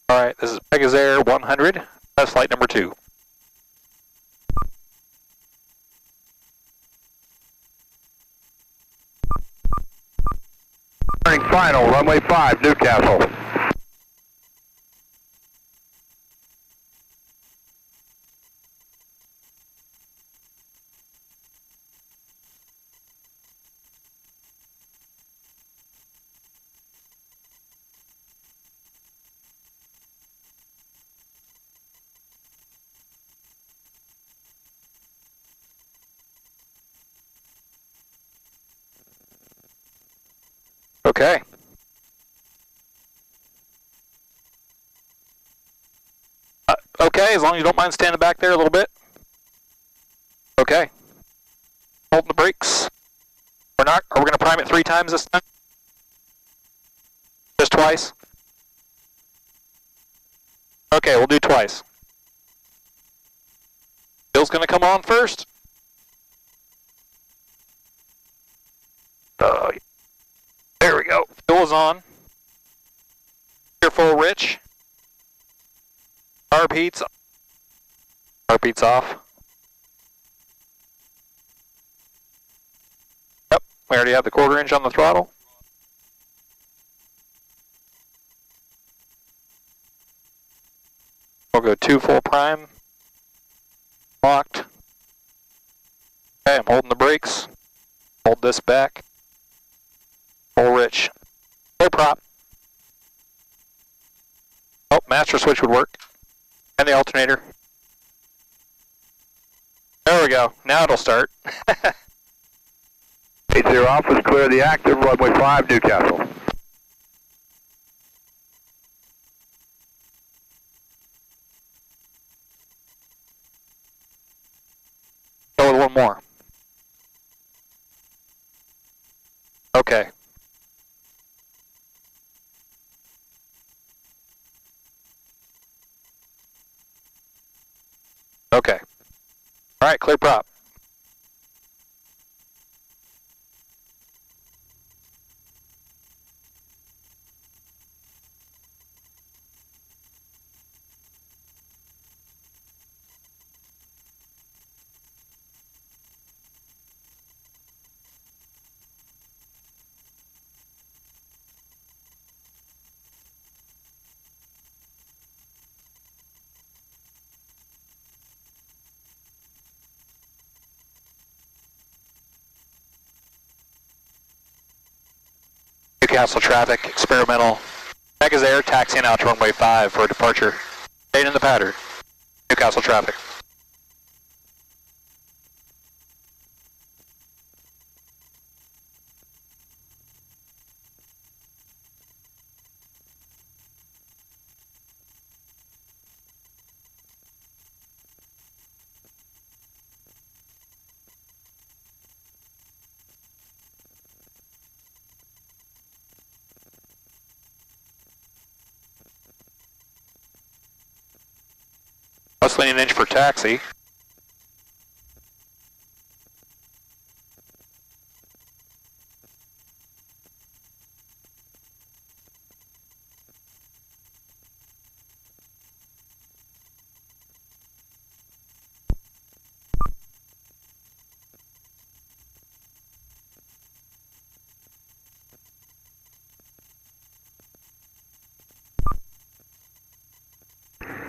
Alright, this is Pegazair 100, test flight number 2. Turning final, runway 5, Newcastle. Okay. Okay, as long as you don't mind standing back there a little bit. Okay. Holding the brakes. We're not, are we going to prime it 3 times this time? Just twice? Okay, we'll do twice. Bill's going to come on first. There we go. Fuel is on. Full rich. Carb heat's off. Yep, we already have the 1/4 inch on the throttle. We'll go 2 full prime. Locked. Okay, I'm holding the brakes. Hold this back. Full rich. Full prop. Oh, master switch would work. And the alternator. There we go. Now it'll start. 80 office, clear the active, runway 5, Newcastle. Go with one more. Okay. Okay. All right, clear prop. Newcastle traffic, experimental. Pegazair taxiing out to runway 5 for departure. Staying in the pattern. Newcastle traffic. Hustling an inch for taxi.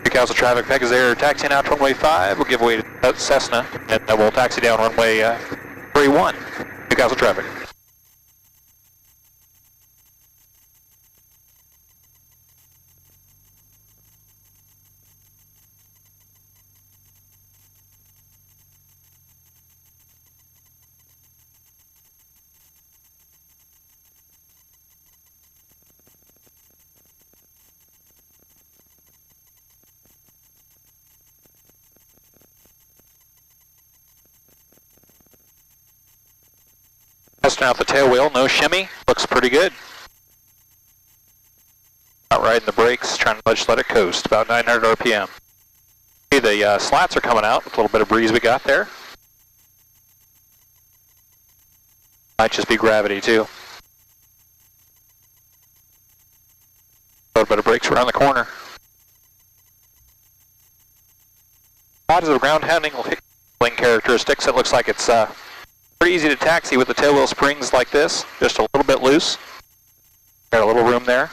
Newcastle traffic, Pegazair taxiing out to runway 5. We'll give way to Cessna, and then we'll taxi down runway 31. Newcastle traffic. Testing out the tail wheel, no shimmy, looks pretty good. Not riding the brakes, trying to just let it coast, about 900 RPM. See, the slats are coming out with a little bit of breeze we got there. Might just be gravity too. A little bit of brakes around the corner. positive ground handling characteristics. It looks like it's pretty easy to taxi with the tail wheel springs like this, just a little bit loose. Got a little room there.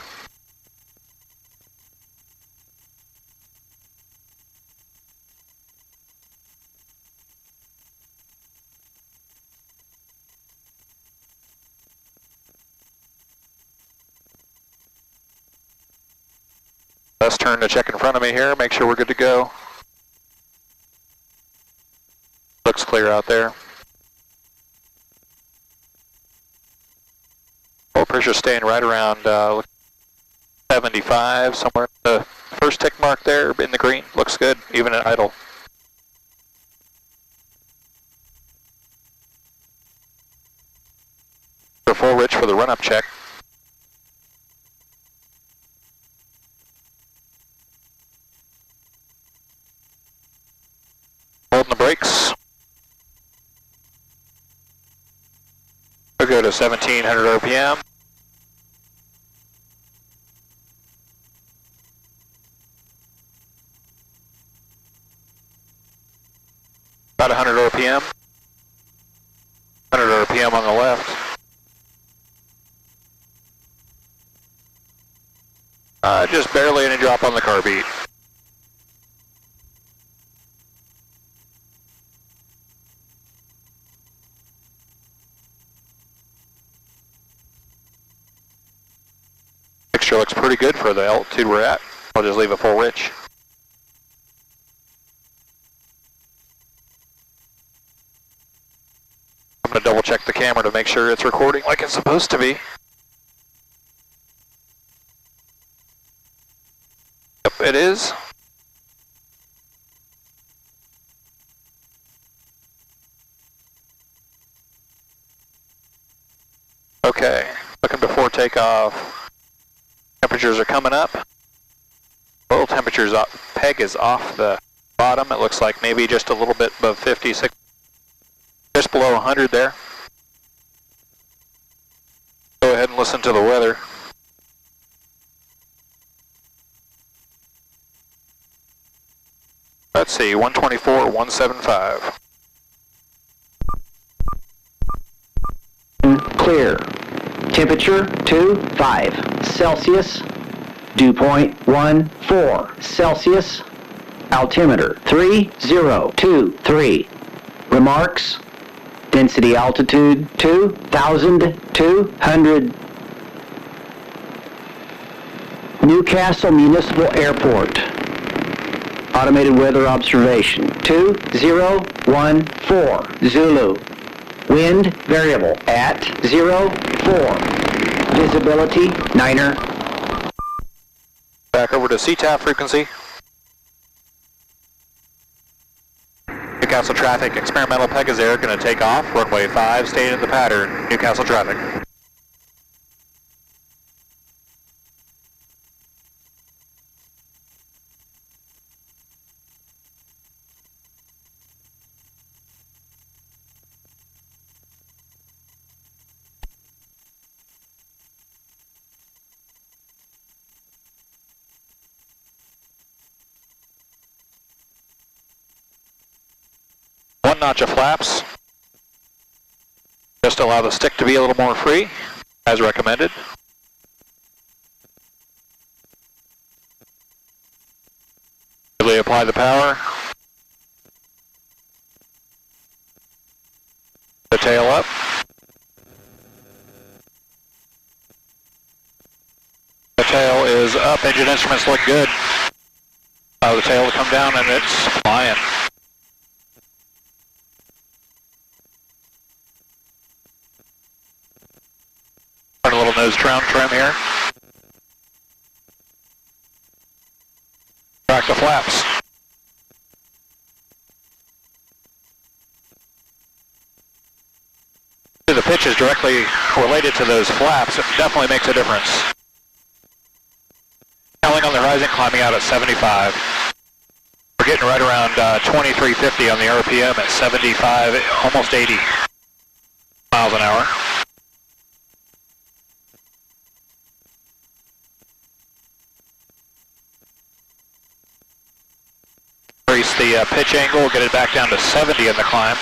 Let's turn to check in front of me here, make sure we're good to go. Looks clear out there. Oil pressure staying right around 75, somewhere. The first tick mark there in the green looks good, even at idle. For full rich for the run-up check. Holding the brakes. We'll go to 1700 RPM. About 100 RPM. 100 RPM on the left. Just barely any drop on the car beat. Mixture looks pretty good for the altitude we're at. I'll just leave it full rich. I'm going to double check the camera to make sure it's recording like it's supposed to be. Yep, it is. Okay, looking before takeoff. Temperatures are coming up. Oil temperatures off, peg is off the bottom. It looks like maybe just a little bit above 56, just below 100 there. Go ahead and listen to the weather. Let's see, 124, 175. Clear. Temperature 25 Celsius. Dew point 14 Celsius. Altimeter 3023. Remarks. Density altitude 2,200. Newcastle Municipal Airport. Automated weather observation 2014 Zulu. Wind variable at 04. Visibility 9er. Back over to CTAF frequency. Newcastle traffic, experimental Pegazair going to take off. Runway 5, staying in the pattern. Newcastle traffic. One notch of flaps. Just allow the stick to be a little more free, as recommended. Really apply the power. The tail up. The tail is up, engine instruments look good. The tail will come down and it's flying. Put a little nose trim here. Track the flaps. The pitch is directly related to those flaps. It definitely makes a difference. Hailing on the horizon, climbing out at 75. We're getting right around 2350 on the RPM at 75, almost 80 miles an hour. adjust the pitch angle, get it back down to 70 in the climb.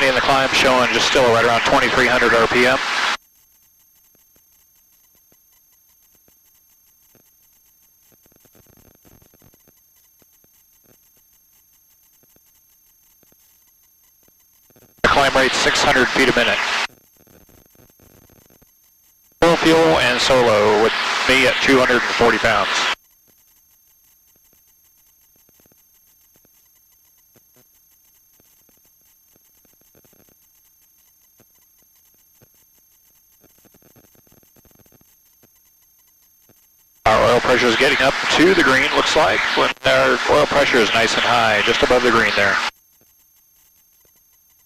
In the climb showing just still right around 2,300 RPM. The climb rate 600 feet a minute. Full fuel and solo with me at 240 pounds. Our oil pressure is getting up to the green, looks like, when our oil pressure is nice and high, just above the green there.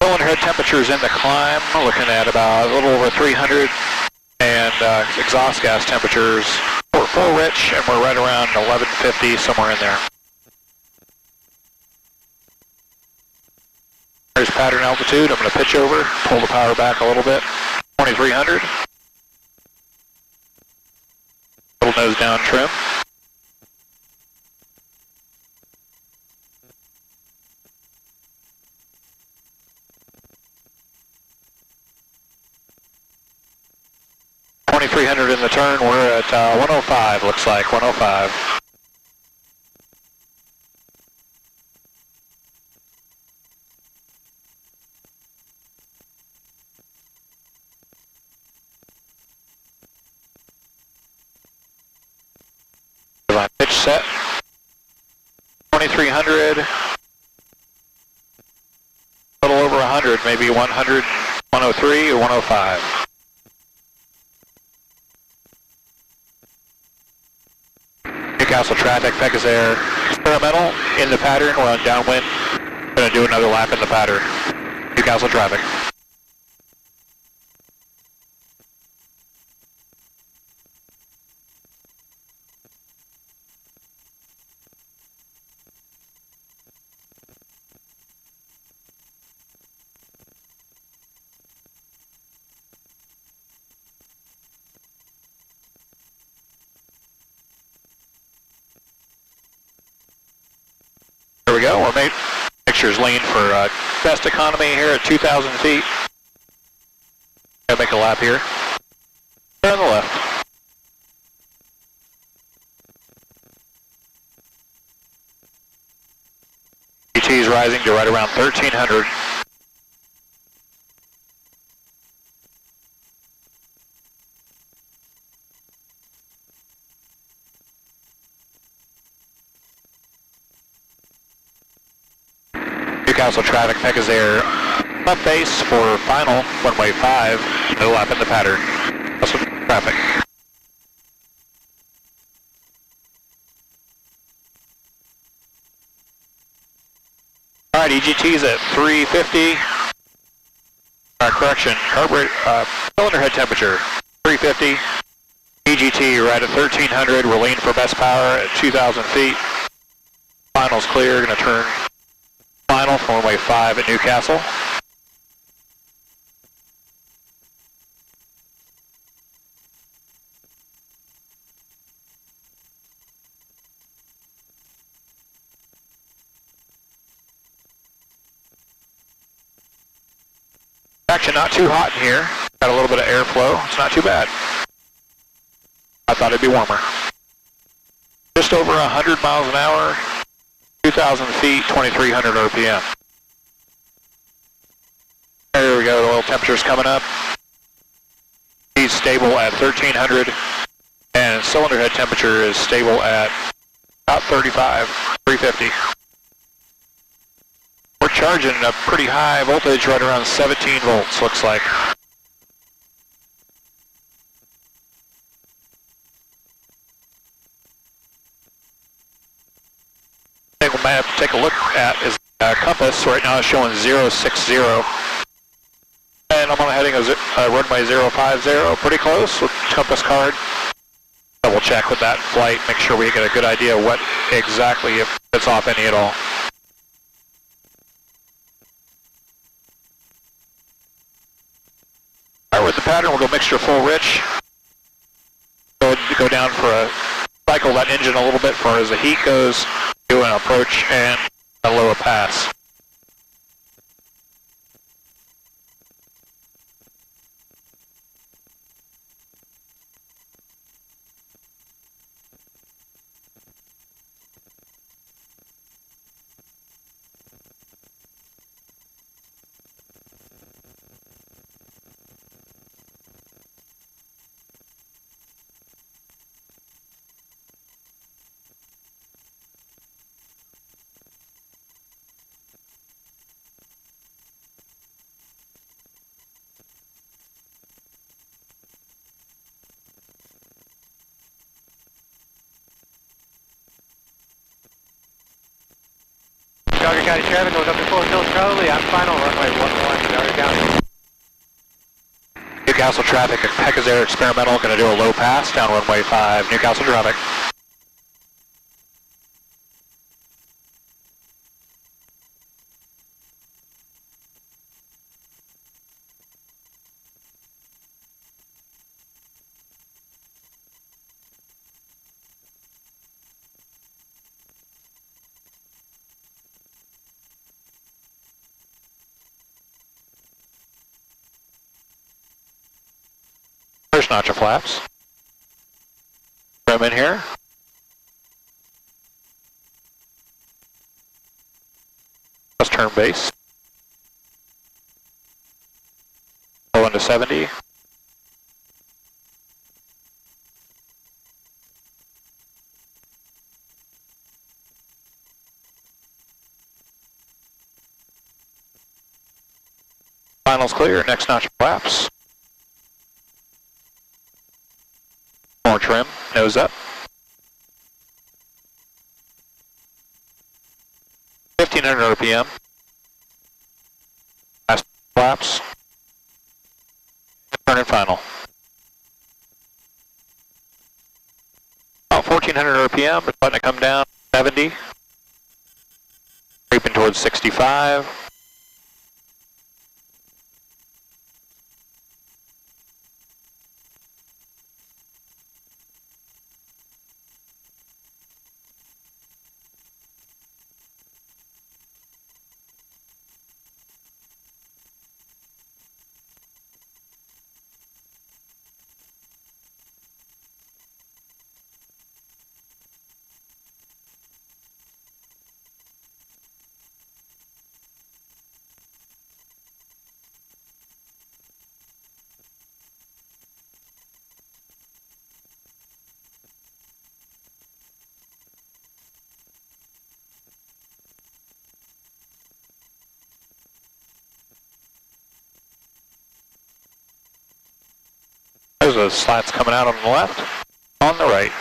Cylinder head temperatures in the climb, looking at about a little over 300, and exhaust gas temperatures, we're full rich, and we're right around 1150, somewhere in there. There's pattern altitude. I'm going to pitch over, pull the power back a little bit, 2,300. Little nose down trim. .300 in the turn. We're at 105. Looks like 105. Pitch set, 2,300, a little over 100, maybe 100, 103 or 105. Newcastle traffic, Pegazair, experimental in the pattern, we're on downwind, going to do another lap in the pattern. Newcastle traffic. There we go, we're pictures lean for best economy here at 2,000 feet. Gotta make a lap here. Turn on the left. ET is rising to right around 1,300. Newcastle traffic, Pegazair, left base for final, runway 5, no lap in the pattern. Also traffic. Alright, EGT's at 350. Correction, cylinder head temperature, 350. EGT right at 1,300, we're lean for best power at 2,000 feet. Final's clear, gonna turn final for runway 5 at Newcastle. Actually not too hot in here. Got a little bit of airflow. It's not too bad. I thought it'd be warmer. Just over 100 miles an hour. 2,000 feet, 2,300 RPM. There we go, the oil temperature's coming up. He's stable at 1,300, and cylinder head temperature is stable at about 35, 350. We're charging a pretty high voltage, right around 17 volts, looks like. We might have to take a look at is compass. Right now it's showing 060. And I'm on heading a runway 050, pretty close with compass card. Double check with that flight, make sure we get a good idea what exactly, if it's off any at all. Alright, with the pattern we'll go mixture full rich. go down for a cycle that engine a little bit for as the heat goes, do an approach and a lower pass. Jogger County traffic goes up to Fort Hill Charlie on final runway 11, Jogger County. Newcastle traffic at Pegazair experimental, going to do a low pass down runway 5, Newcastle traffic. First notch of flaps. Trim in here. Let's turn base. Pull into 70. Final's clear. Next notch of flaps. More trim, nose up. 1500 RPM. Last flaps. Turn and final. About 1400 RPM, it's letting it come down. 70. Creeping towards 65. There's those slats coming out on the left, on the right.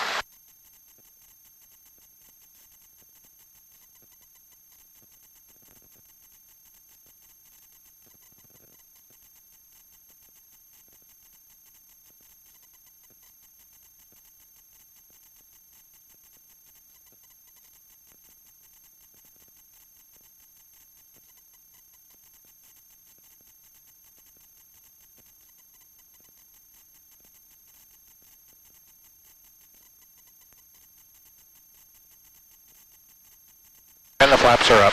And the flaps are up.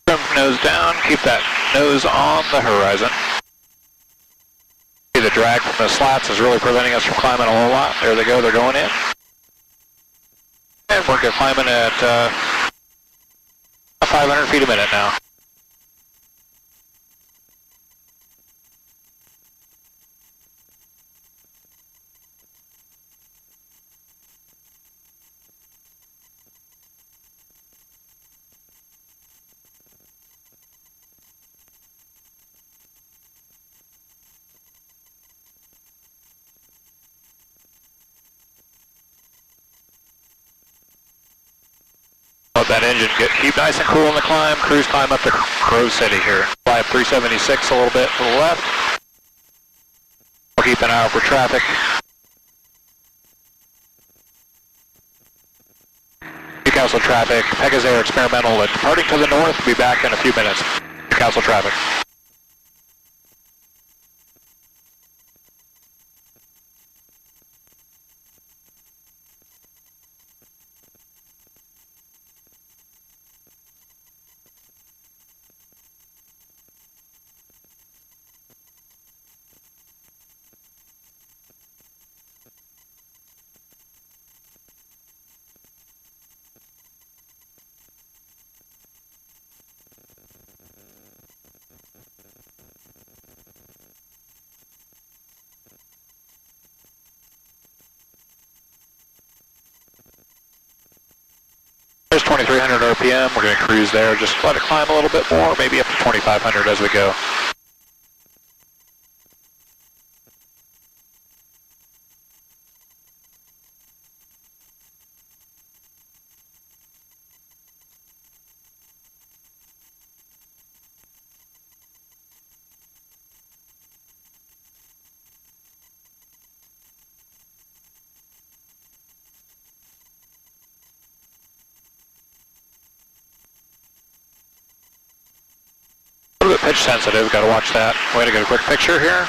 Trim nose down, keep that nose on the horizon. See the drag from the slats is really preventing us from climbing a whole lot. There they go, they're going in. And we're climbing at 500 feet a minute now. Let that engine keep nice and cool in the climb. Cruise climb up to Crow City here. Fly up 376 a little bit to the left. We'll keep an eye out for traffic. Newcastle traffic, Pegazair experimental departing to the north. Be back in a few minutes. Newcastle traffic. There's 2300 RPM. We're going to cruise there. Just let it climb a little bit more, maybe up to 2500 as we go. A little bit pitch sensitive, got to watch that. Way to get a quick picture here.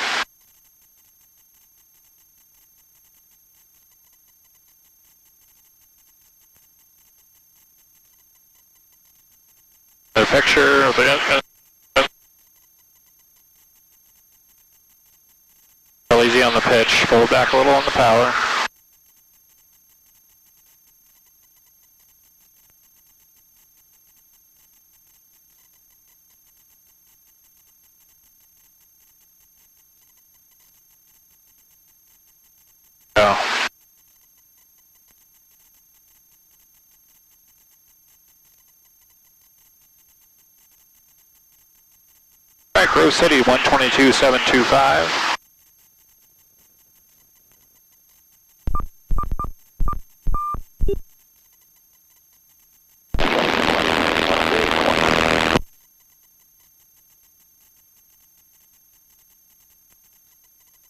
Another picture of the real easy on the pitch. Fold back a little on the power. Go. Alright, Grove City 122.725.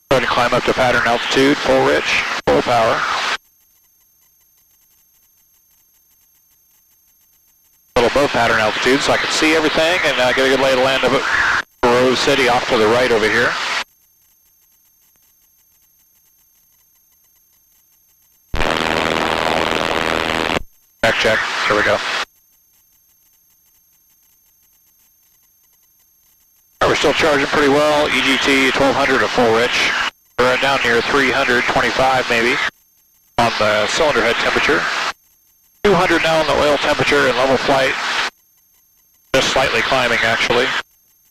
Go ahead and climb up to pattern altitude, full rich, full power. A little above pattern altitude so I can see everything and get a good lay of the land of Grove City off to the right over here. Check. Here we go. We're still charging pretty well. EGT 1200 at full rich. We're down near 325 maybe on the cylinder head temperature. 200 now on the oil temperature and level flight. Just slightly climbing actually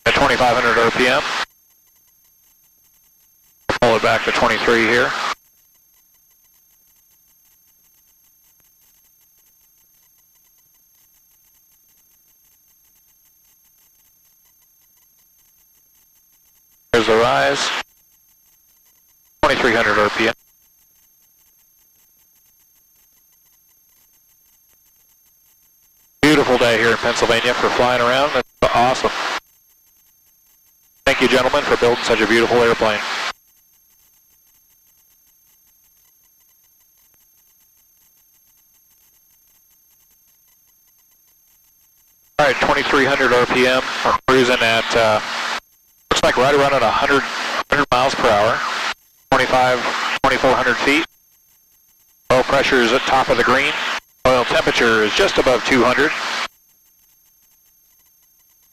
at 2500 RPM. Pull it back to 23 here. There's the rise, 2300 RPM. Beautiful day here in Pennsylvania for flying around. That's awesome. Thank you, gentlemen, for building such a beautiful airplane. All right, 2300 RPM. We're cruising at looks like right around at 100 miles per hour, 2400 feet. Oil pressure is at top of the green. Oil temperature is just above 200.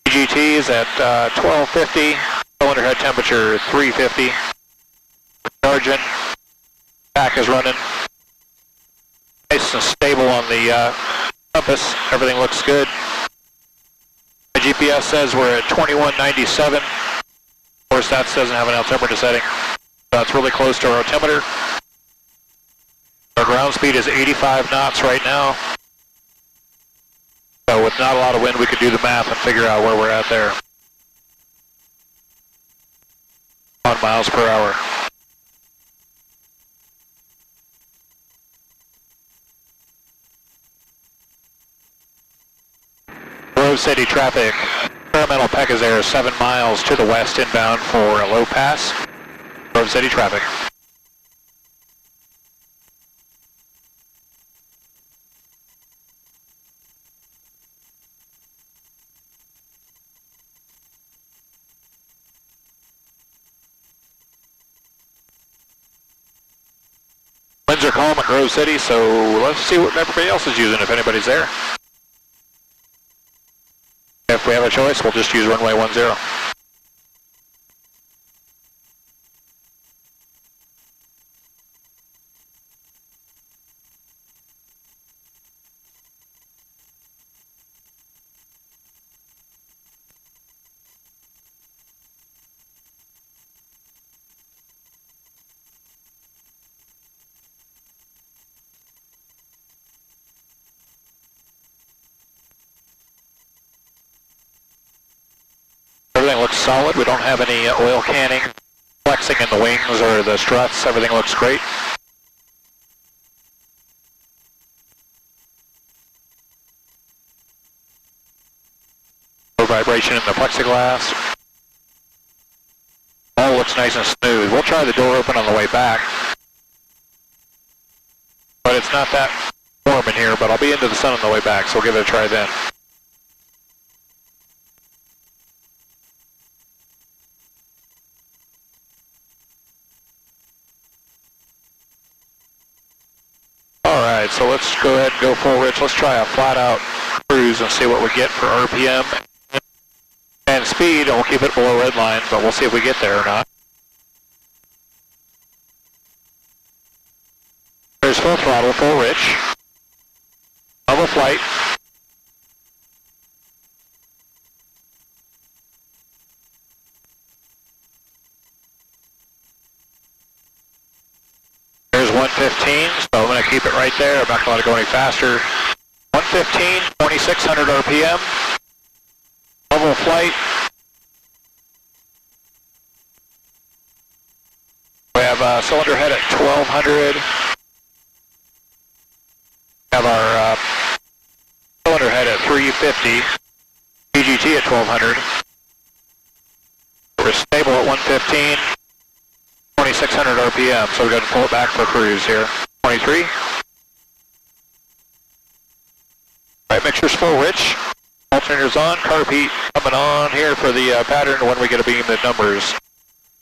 EGT is at 1250. Cylinder head temperature 350. Charging. Pack is running. Nice and stable on the compass. Everything looks good. The GPS says we're at 2197. Of course, that doesn't have an altimeter setting. That's really close to our altimeter. Our ground speed is 85 knots right now. So with not a lot of wind, we could do the math and figure out where we're at there. 1 miles per hour. Grove City traffic. Experimental Pegazair 7 miles to the west inbound for a low pass. Grove City traffic. Winds are calm at Grove City, so let's see what everybody else is using if anybody's there. If we have a choice, we'll just use runway 10. solid. We don't have any oil canning, flexing in the wings or the struts. Everything looks great. No vibration in the plexiglass. All looks nice and smooth. We'll try the door open on the way back. But it's not that warm in here, but I'll be into the sun on the way back, so we'll give it a try then. Alright, so let's go ahead and go full rich. Let's try a flat out cruise and see what we get for RPM and speed, and we'll keep it below red line, but we'll see if we get there or not. There's full throttle, full rich. Level flight. There's 115, so I'm going to keep it right there. I'm not going to go any faster. 115, 2600 RPM. Level flight. We have cylinder head at 1200. Have our cylinder head at 350, PGT at 1200. We're stable at 115, 2600 RPM, so we're going to pull it back for cruise here. 23. Alright, mixture's full rich. Alternators on, carb heat coming on here for the pattern when we get a beam the numbers.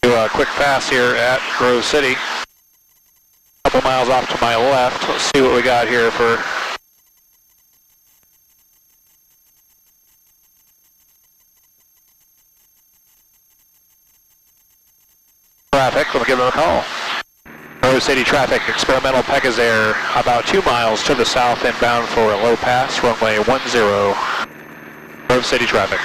Do a quick pass here at Grove City. Couple miles off to my left. Let's see what we got here for traffic. Let me give them a call. Grove City traffic, experimental Pegazair, about 2 miles to the south inbound for a low pass, runway 10. Grove City traffic.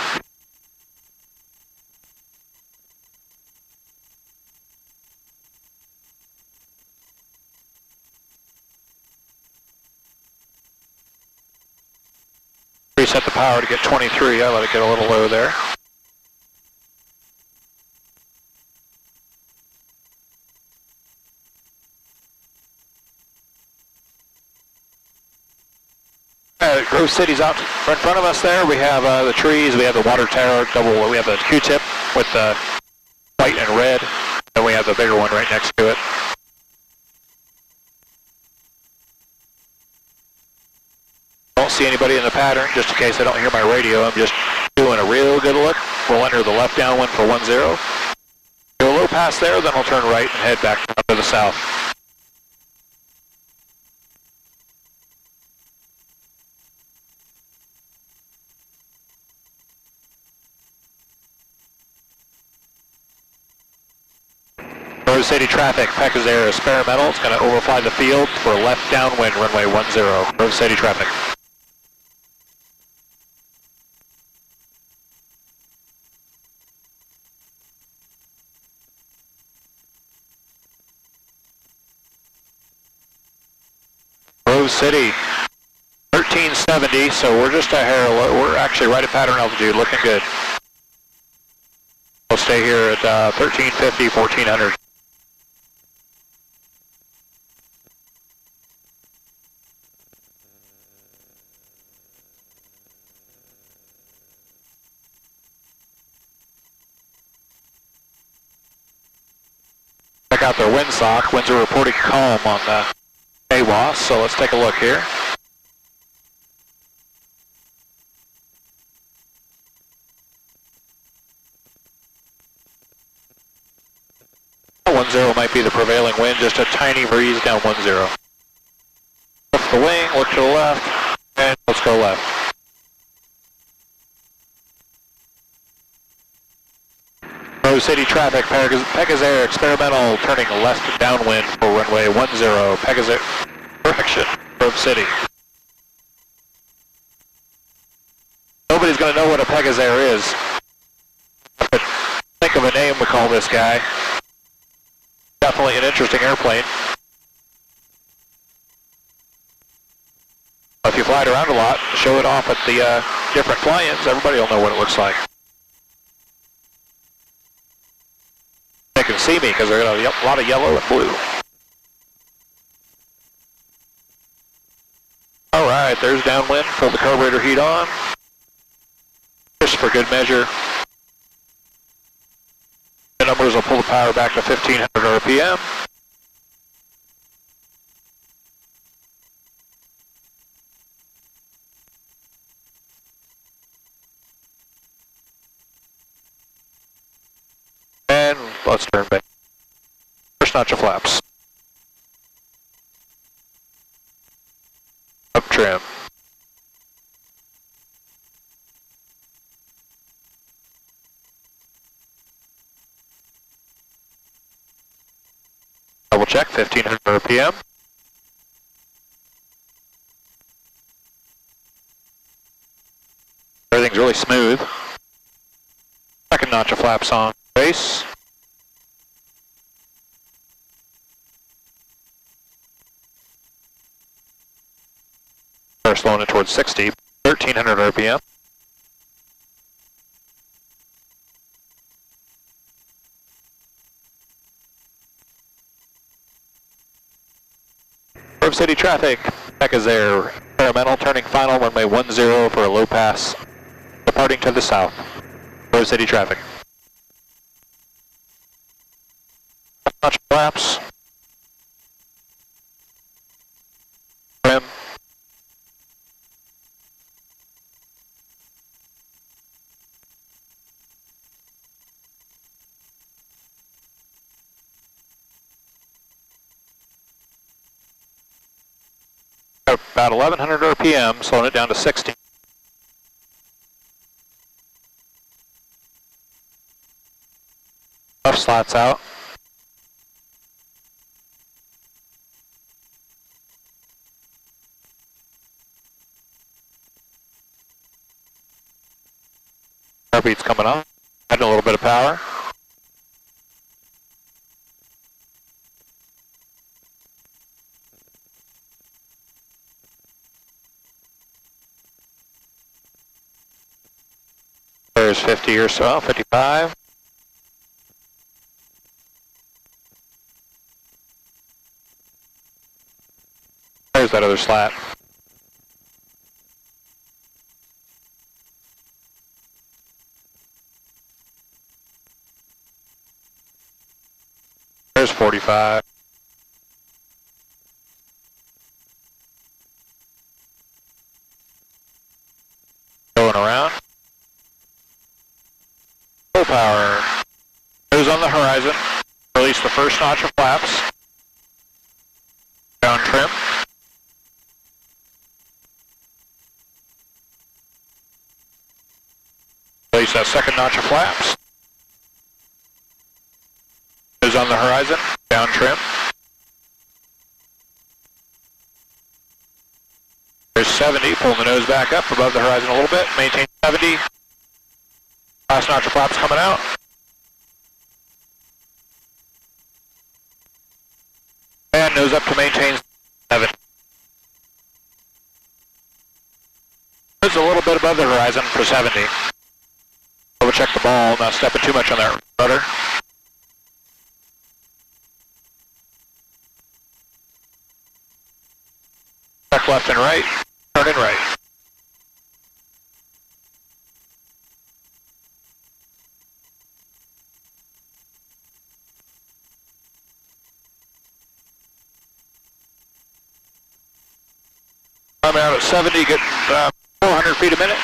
Reset the power to get 23. I let it get a little low there. Grove City's out in front of us there. We have the trees, we have the water tower, we have the Q-tip with the white and red, and we have the bigger one right next to it. Don't see anybody in the pattern, just in case I don't hear my radio. I'm just doing a real good look. We'll enter the left downwind for 10. Go a low pass there, then I'll turn right and head back to the south. Grove City traffic, Pegazair experimental. It's going to overfly the field for left downwind, runway 10. Grove City traffic. Grove City, 1370, so we're just a hair low. We're actually right at pattern altitude, looking good. We'll stay here at 1350, 1400. Check out their windsock. Winds are reporting calm on the AWAS, so let's take a look here. Zero might be the prevailing wind, just a tiny breeze down 10. Lift the wing, look to the left, and let's go left. Grove City traffic, Pegazair experimental, turning left downwind for runway 10, Pegazair, correction, Grove City. Nobody's going to know what a Pegazair is. But think of a name we call this guy. Definitely an interesting airplane. If you fly it around a lot, show it off at the different fly-ins, everybody will know what it looks like. see me because they're got a lot of yellow and blue. All right, there's downwind. Pull the carburetor heat on. Just for good measure. The numbers will pull the power back to 1500 RPM. And let's turn back. First notch of flaps. Up trim. Double check, 1500 RPM. Everything's really smooth. Second notch of flaps on base. We're slowing it towards 60, 1300 RPM. Grove City traffic, Pegazair, experimental, turning final, runway 10 for a low pass, departing to the south. Grove City traffic. Notch flaps. Trim. About 1100 RPM, slowing it down to 60. Left slats out. Heartbeat's coming up. Adding a little bit of power. There's 50 or so, 55. There's that other slat. There's 45. Going around. Full power. Nose on the horizon. Release the first notch of flaps. Down trim. Release that second notch of flaps. Nose on the horizon. Down trim. There's 70. Pull the nose back up above the horizon a little bit. Maintain 70. Last notch of flaps coming out. And nose up to maintain 7. Nose a little bit above the horizon for 70. Double check the ball, not stepping too much on that rudder. Check left and right, turn and right. I'm out at 70, getting 400 feet a minute.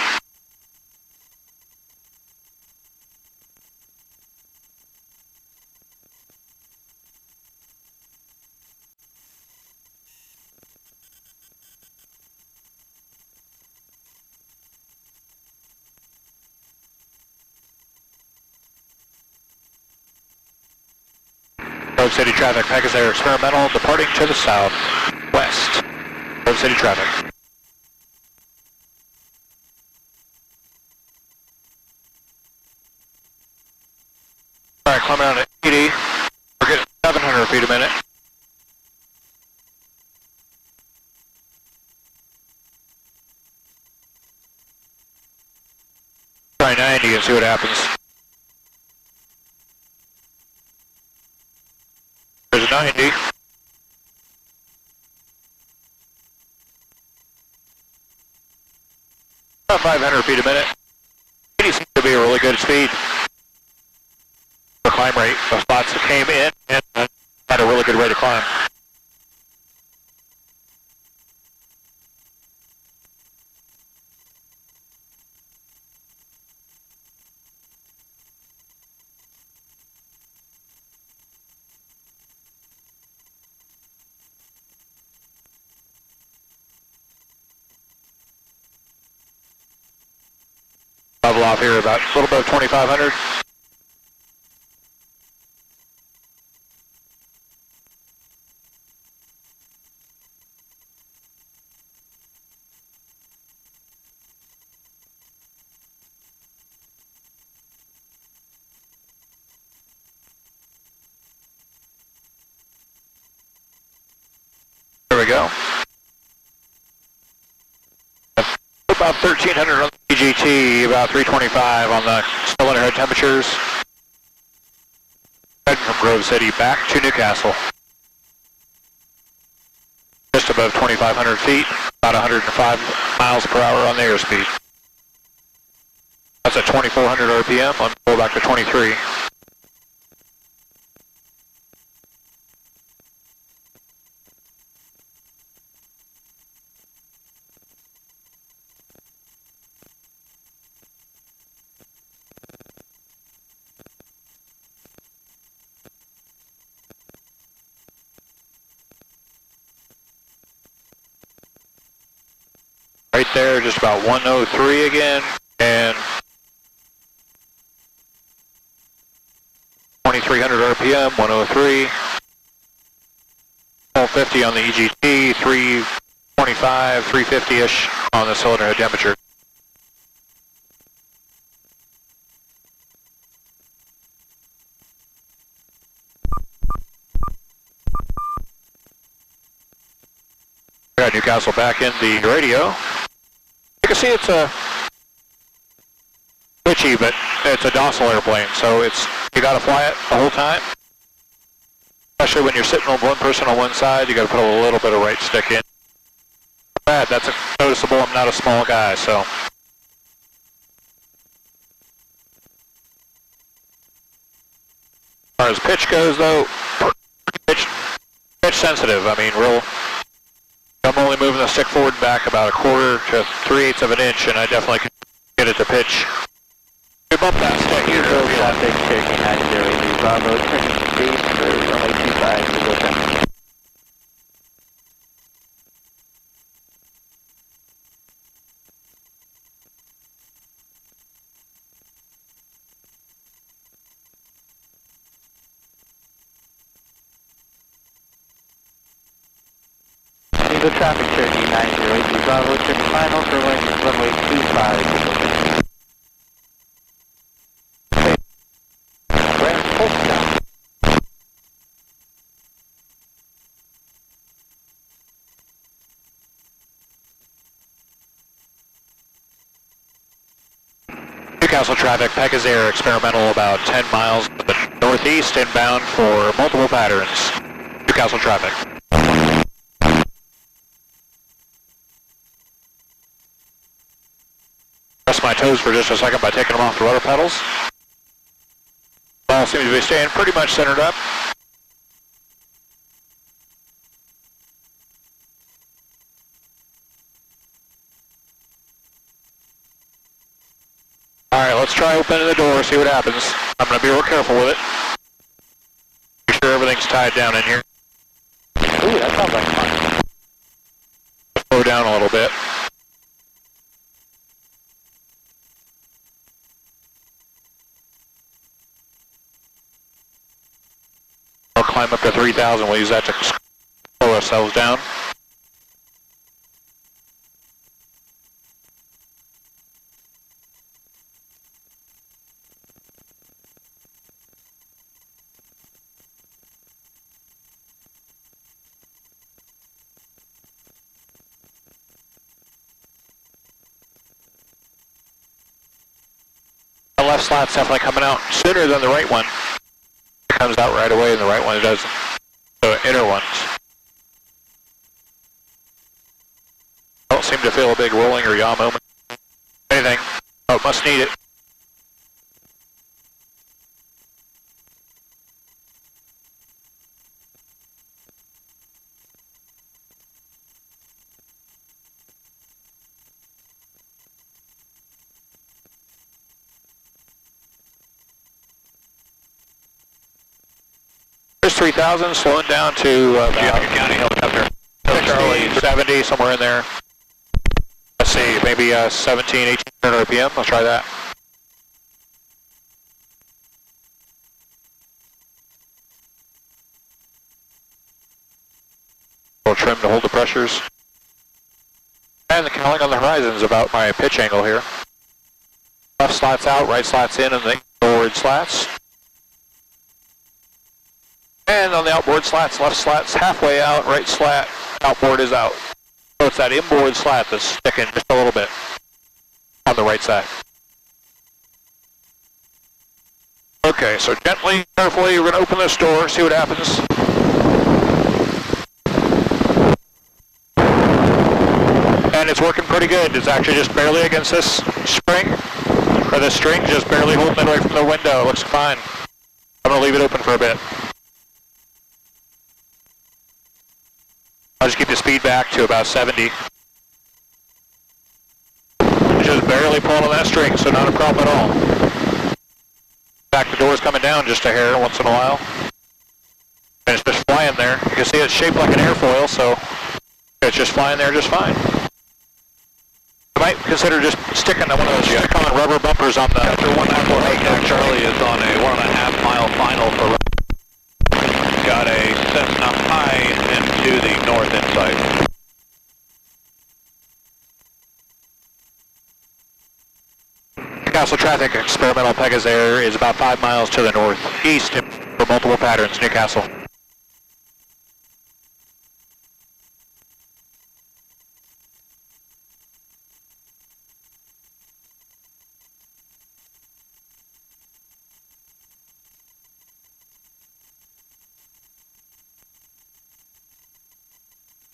Grove City traffic, Pegazair experimental, departing to the south, west. Grove City traffic. Alright, climbing down to 80. We're getting 700 feet a minute. Try 90 and see what happens. 500 feet a minute. 80 seems to be a really good speed for climb rate. The spots that came in and had a really good rate of climb. Level off here about a little bit of 2,500. There we go. About 1,300 on the PGT, about 325 on the cylinder head temperatures. Heading from Grove City back to Newcastle. Just above 2,500 feet, about 105 miles per hour on the airspeed. That's at 2,400 RPM, on pull back to 23. Right there, just about 103 again, and 2,300 RPM, 103. 1250 on the EGT, 325, 350-ish on the cylinder head temperature. Got Newcastle back in the radio. You can see it's a twitchy, but it's a docile airplane, so you got to fly it the whole time. Especially when you're sitting on one person on one side, you got to put a little bit of right stick in. Bad, that's noticeable. I'm not a small guy, so. As far as pitch goes, though, pitch sensitive. I mean, I'm only moving the stick forward and back about 1/4 to 3/8 of an inch, and I definitely can get it to pitch. We bump that stick here. Traffic 3990, Bravo, turning speed for runway 25, to go down. The traffic 3990, Bravo, turning final for runway 25, to go down. Newcastle traffic, Pegazair experimental about 10 miles to the northeast, inbound for multiple patterns. Newcastle traffic. Press my toes for just a second by taking them off the rudder pedals. Ball seems to be staying pretty much centered up. Alright, let's try opening the door, see what happens. I'm going to be real careful with it. Make sure everything's tied down in here. Ooh, that sounds like fun. Slow down a little bit. We'll climb up to 3,000. We'll use that to slow ourselves down. The left slat's definitely coming out sooner than the right one. It comes out right away and the right one doesn't. So inner ones. Don't seem to feel a big rolling or yaw moment. If anything. Oh, must need it. There's 3,000, slowing down to Geauga County helicopter. 60, 70, somewhere in there. Let's see, maybe 17, 1800 RPM. I'll try that. A little trim to hold the pressures. And the cowling on the horizon is about my pitch angle here. Left slats out, right slats in, and the forward slats. And on the outboard slats, left slat's halfway out, right slat, outboard is out. So it's that inboard slat that's sticking just a little bit on the right side. Okay, so gently, carefully, we're going to open this door, see what happens. And it's working pretty good. It's actually just barely against this spring, or this string, just barely holding it away from the window. It looks fine. I'm going to leave it open for a bit. I'll just keep the speed back to about 70. Just barely pulling on that string, so not a problem at all. In fact, the door's coming down just a hair once in a while. And it's just flying there. You can see it's shaped like an airfoil, so it's just flying there just fine. I might consider just sticking one of those stick-on rubber bumpers on the... After 194 Charlie is on a 1.5 mile final for... Got a Cessna high into the north inside. Newcastle traffic, experimental Pegazair is about 5 miles to the northeast for multiple patterns, Newcastle.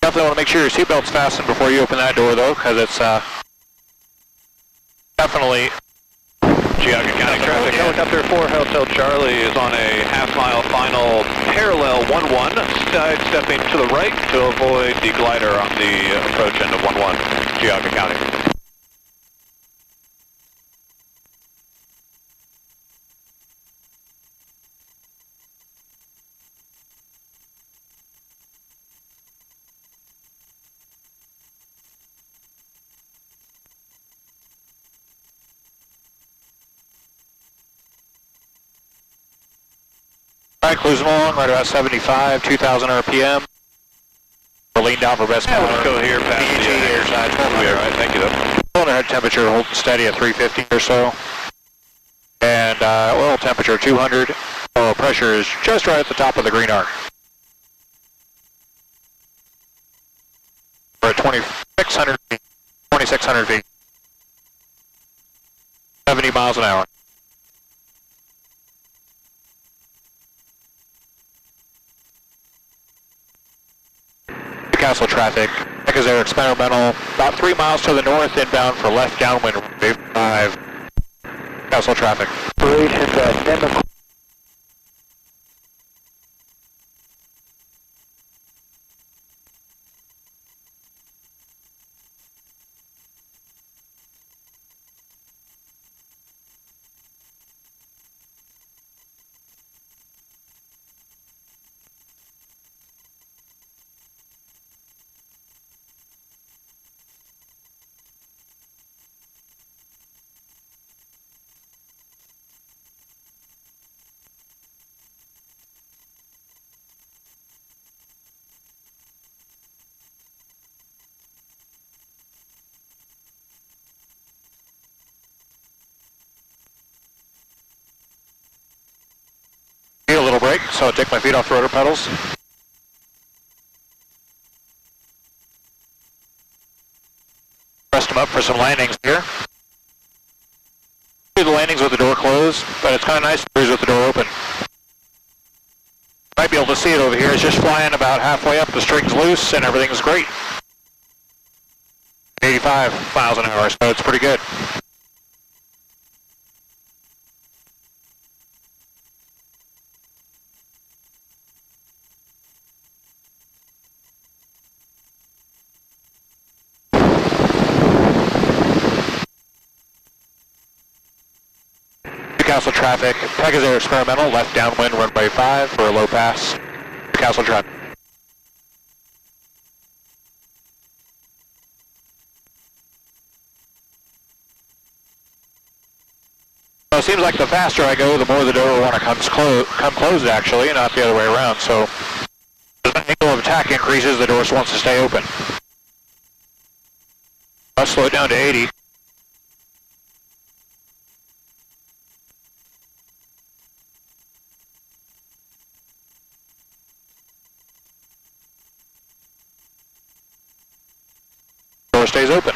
Definitely want to make sure your seatbelt's fastened before you open that door though, because it's definitely... Geauga County traffic, helicopter 4 Hotel Charlie is on a half-mile final parallel 1-1, sidestepping to the right to avoid the glider on the approach end of 1-1, Geauga County. Alright, cruising along, right about 75, 2,000 RPM. We'll lean down for best power. Let's go here past the air side. We'll be alright, thank you though. Cylinder head temperature holding steady at 350 or so. And oil temperature 200. Oil pressure is just right at the top of the green arc. We're at 2,600 feet. 2,600 feet. 70 miles an hour. Newcastle traffic, Pegazair experimental, about 3 miles to the north, inbound for left downwind, wave 5. Newcastle traffic. Need a little break, so I'll take my feet off the rotor pedals. Rest them up for some landings here. Do the landings with the door closed, but it's kind of nice to cruise with the door open. Might be able to see it over here. It's just flying about halfway up. The string's loose and everything's great. 85 miles an hour, so it's pretty good. Newcastle traffic, Pegazair experimental, left downwind, runway 5 for a low pass. Newcastle traffic. Well, it seems like the faster I go, the more the door will want to come closed actually, not the other way around. So as the angle of attack increases, the door wants to stay open. I'll slow it down to 80. Door stays open.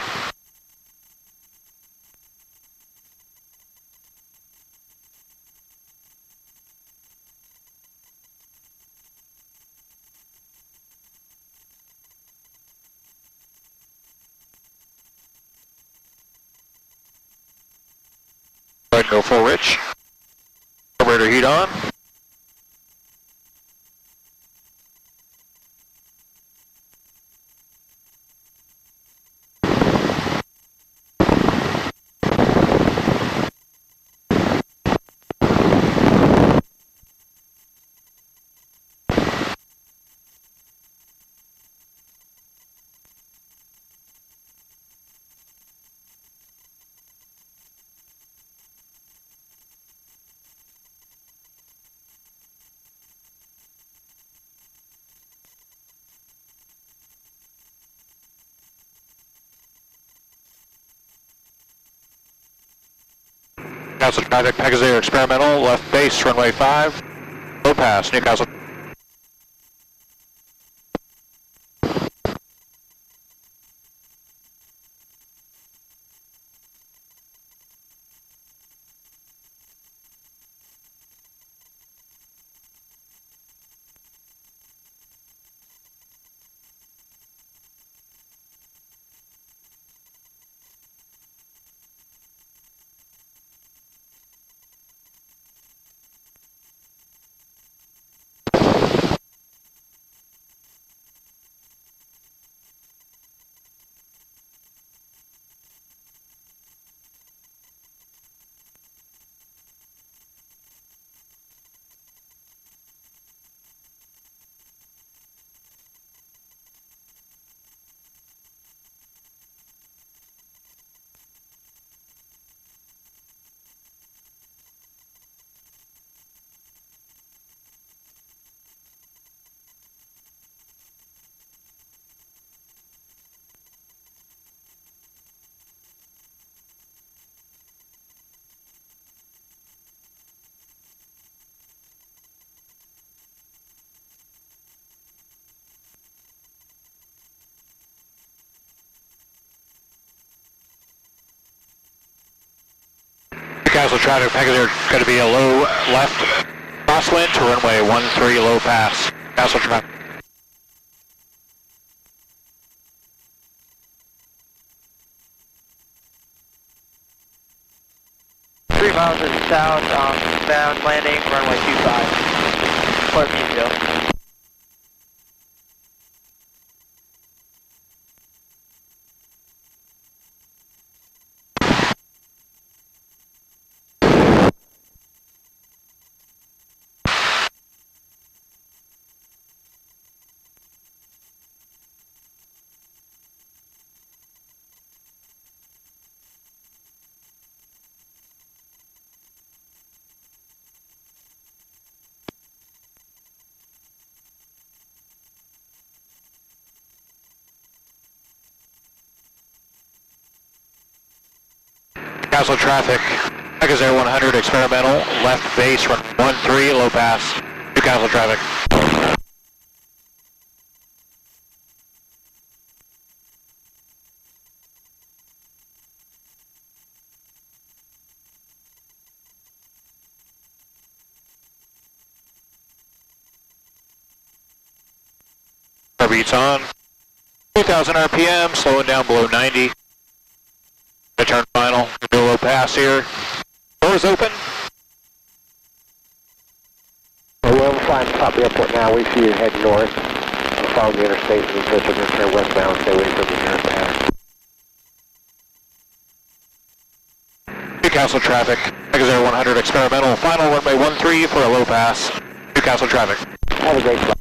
Go ahead and go full rich. Carburetor heat on. Newcastle traffic, Pegazair experimental, left base, runway 5, low pass, Newcastle. Newcastle traffic, Pegazair going to be a low left crosswind to runway 13 low pass. Newcastle traffic. Three miles south, bound landing, runway 25. Pleasant, Joe. Newcastle traffic, Pegazair 100 experimental, left base, run 13 low pass. Newcastle traffic. Beats on. 2,000 RPM, slowing down below 90. Turn final, do a low pass here. Doors open. Well, we're flying top of the airport now. We see you head north. Follow the interstate and we're going to turn westbound. Stay away from the nearest pattern. Newcastle traffic, Pegazair 100 experimental, final runway 13 for a low pass. Newcastle traffic. Have a great flight.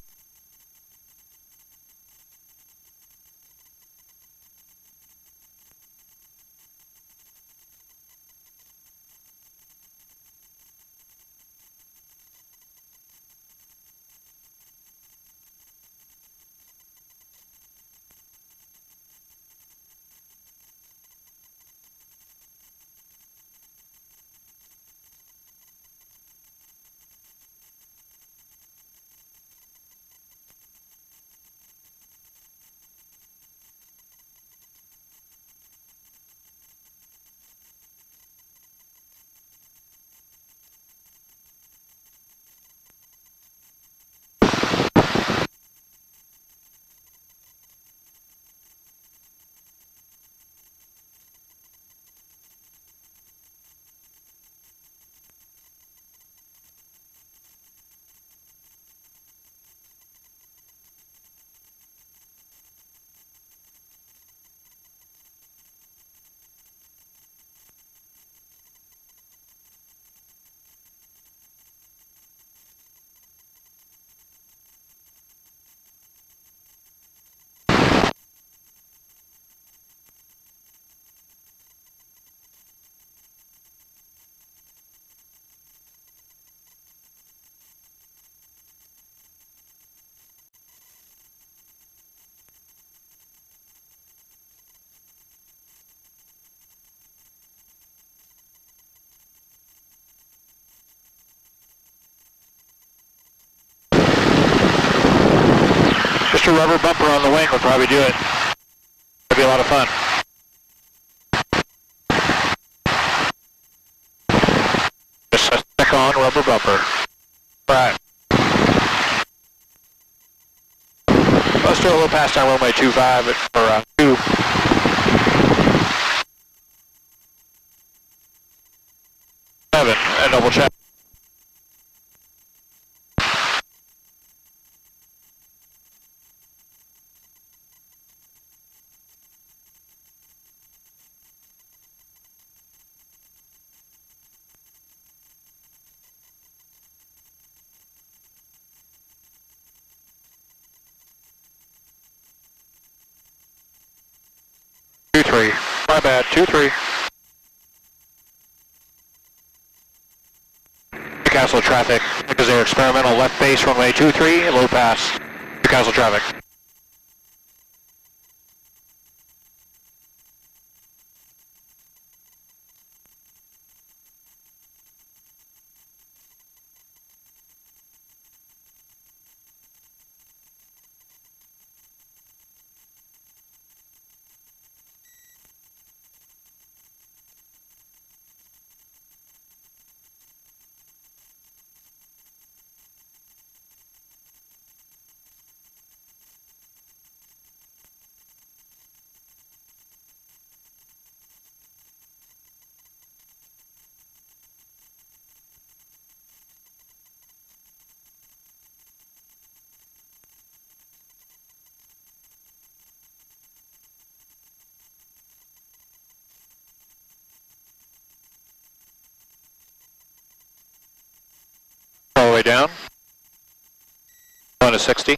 Just a rubber bumper on the wing would probably do it. It'd be a lot of fun. Just a stick-on rubber bumper. Right. Let's do a little pass down runway 25 or 2. And double check. My bad, 2-3. Newcastle traffic, Pegazair experimental left base runway 23, low pass. Newcastle traffic. All the way down. Going to 60.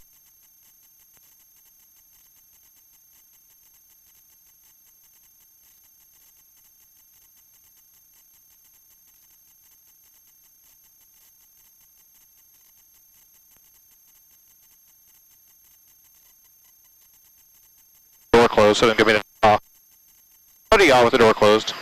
Door closed, so don't give me the talk. What do you got with the door closed?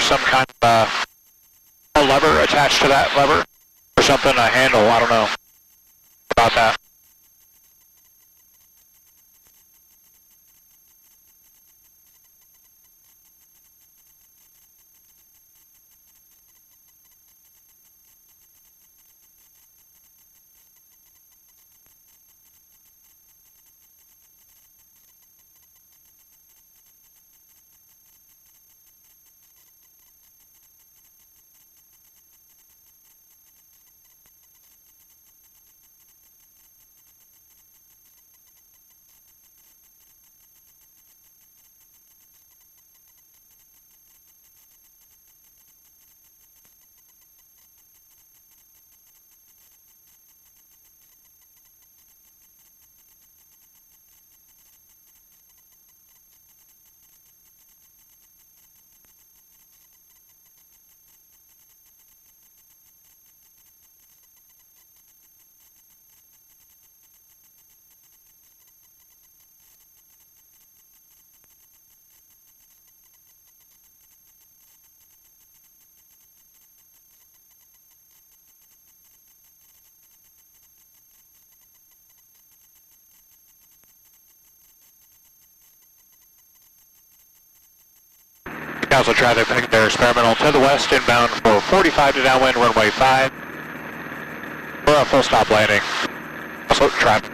some kind of a lever attached to that lever or something, a handle, I don't know about that. Newcastle traffic, Pegazair experimental to the west, inbound for 45 to downwind, runway 5. For a full stop landing. Also traffic.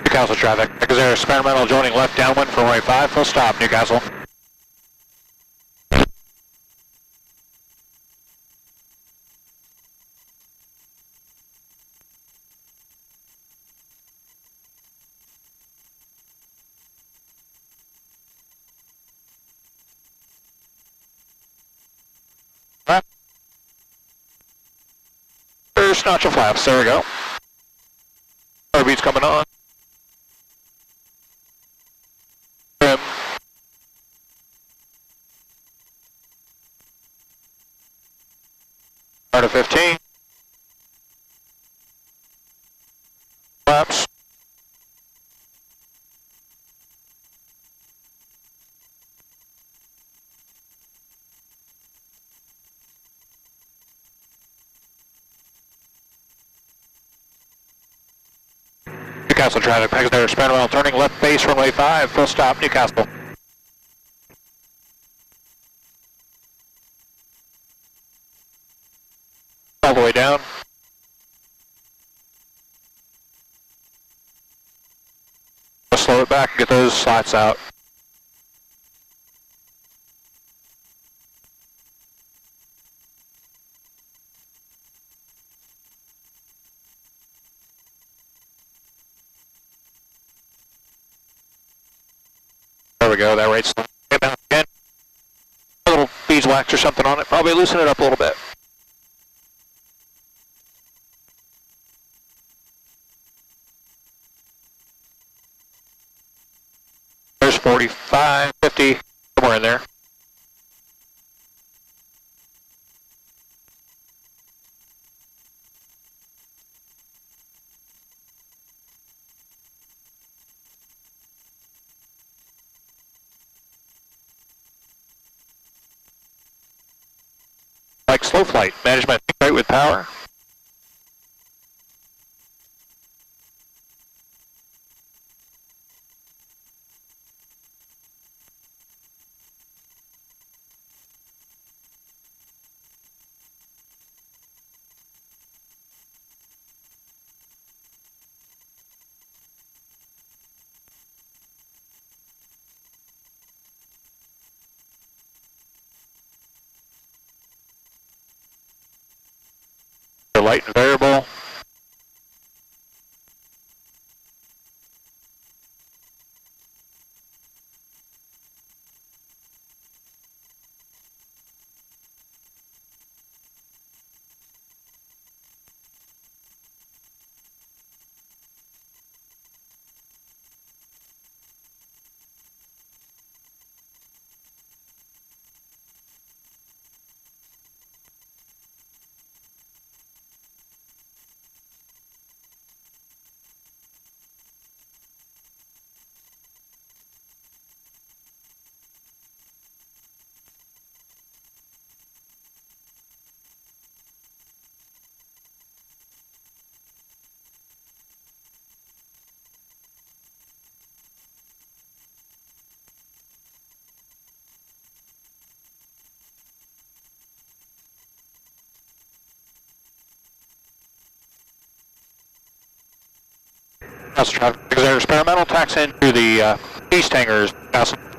Newcastle traffic, Pegazair experimental joining left downwind for runway 5, full stop, Newcastle. First notch of flaps, there we go. Beats coming on. Trim. Start of 15. Flaps. Newcastle traffic, Pegazair experimental turning left base runway 5, full stop, Newcastle. All the way down. Let's slow it back and get those slats out. There we go, that rate's down again. A little beeswax or something on it, probably loosen it up a little bit. There's 45, 50, somewhere in there. Like slow flight, manage my think rate with power. light and variable. Newcastle traffic, Pegazair experimental tax into the east hangars, Newcastle.